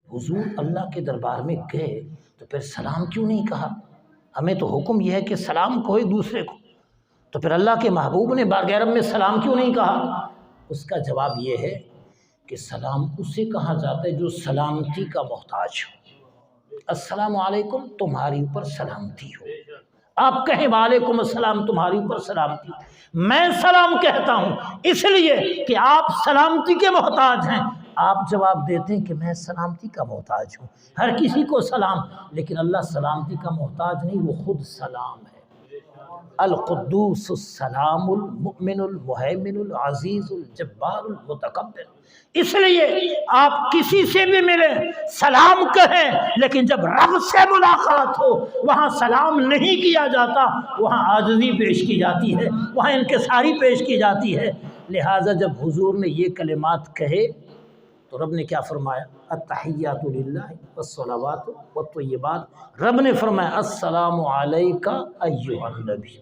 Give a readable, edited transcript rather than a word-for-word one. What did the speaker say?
حضور اللہ کے دربار میں گئے تو پھر سلام کیوں نہیں کہا؟ ہمیں تو حکم یہ ہے کہ سلام کہو ایک دوسرے کو، تو پھر اللہ کے محبوب نے بارگاہ رب میں سلام کیوں نہیں کہا؟ اس کا جواب یہ ہے کہ سلام اسے کہا جاتا ہے جو سلامتی کا محتاج ہو۔ السلام علیکم تمہاری اوپر سلامتی ہو، آپ کہیں وعلیکم السلام تمہاری اوپر سلامتی، میں سلام کہتا ہوں اس لیے کہ آپ سلامتی کے محتاج ہیں، آپ جواب دیتے ہیں کہ میں سلامتی کا محتاج ہوں۔ ہر کسی کو سلام، لیکن اللہ سلامتی کا محتاج نہیں، وہ خود سلام ہے۔ القدوس السلام المؤمن المہیمن العزیز الجبار المتکبر۔ اس لیے آپ کسی سے بھی ملیں سلام کہیں، لیکن جب رب سے ملاقات ہو وہاں سلام نہیں کیا جاتا، وہاں عاجزی پیش کی جاتی ہے، وہاں انکساری پیش کی جاتی ہے۔ لہٰذا جب حضور نے یہ کلمات کہے تو رب نے کیا فرمایا؟ التحیات للہ والصلوات والطیبات۔ رب نے فرمایا السلام علیک ایھا النبی،